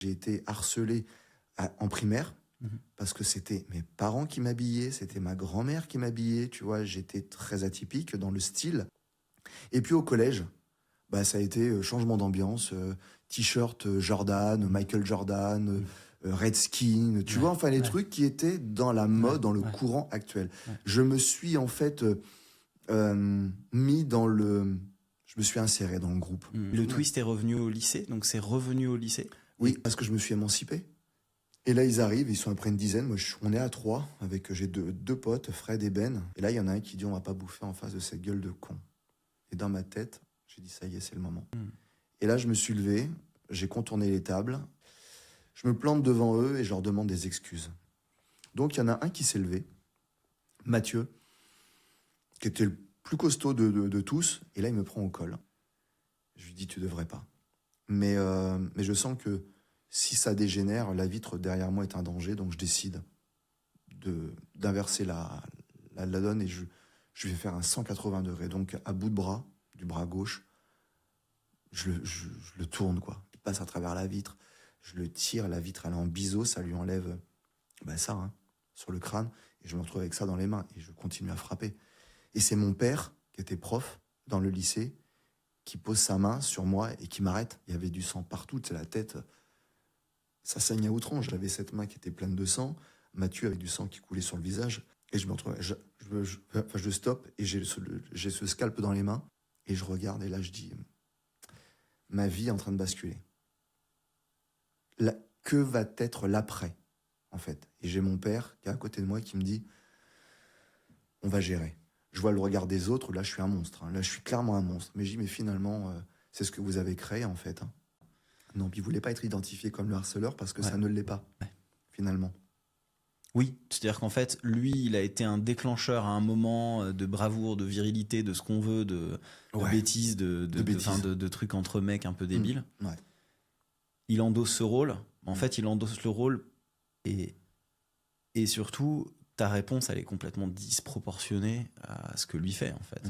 J'ai été harcelé en primaire Mhm. parce que c'était mes parents qui m'habillaient, c'était ma grand-mère qui m'habillait, tu vois, j'étais très atypique dans le style. Et puis au collège, bah, ça a été changement d'ambiance, t-shirt Jordan, Michael Jordan, Redskin, tu Ouais, vois, enfin les ouais, trucs qui étaient dans la ouais, mode, dans le ouais, courant actuel. ouais. Je me suis en fait mis dans le... Je me suis inséré dans le groupe. Le twist est revenu au lycée, donc c'est revenu au lycée. Oui, parce que je me suis émancipé. Et là, ils arrivent, ils sont à peu près une dizaine. Moi, on est à 3, avec j'ai deux potes, Fred et Ben. Et là, il y en a un qui dit, on va pas bouffer en face de cette gueule de con. Et dans ma tête, j'ai dit, ça y est, c'est le moment. Et là, je me suis levé, j'ai contourné les tables, je me plante devant eux et je leur demande des excuses. Donc, il y en a un qui s'est levé, Mathieu, qui était le plus costaud de tous. Et là, il me prend au col. Je lui dis, tu devrais pas. Mais je sens que si ça dégénère, la vitre derrière moi est un danger, donc je décide d'inverser la donne et je vais faire un 180 degrés. Donc à bout de bras, du bras gauche, je le tourne, quoi. Il passe à travers la vitre, je le tire, la vitre elle est en biseau, ça lui enlève ça, hein, sur le crâne, et je me retrouve avec ça dans les mains, et je continue à frapper. Et c'est mon père, qui était prof dans le lycée, qui pose sa main sur moi et qui m'arrête. Il y avait du sang partout, c'est la tête, ça saigne à outrance. J'avais cette main qui était pleine de sang, Mathieu avec du sang qui coulait sur le visage, et je me retrouve, je stoppe et j'ai ce scalp dans les mains, et je regarde, et là je dis, ma vie est en train de basculer. Que va être l'après, en fait? Et j'ai mon père qui est à côté de moi qui me dit, on va gérer. Je vois le regard des autres, là je suis un monstre, hein. Là je suis clairement un monstre. Mais je dis, mais finalement, c'est ce que vous avez créé, en fait, hein. Non, puis il voulait pas être identifié comme le harceleur parce que Ouais. ça ne l'est pas, Ouais. finalement. Oui, c'est-à-dire qu'en fait, lui, il a été un déclencheur à un moment de bravoure, de virilité, de ce qu'on veut, de Ouais. bêtises, bêtises. de trucs entre mecs un peu débiles. Ouais. Il endosse ce rôle. En fait, il endosse le rôle et surtout, ta réponse, elle est complètement disproportionnée à ce que lui fait, en fait.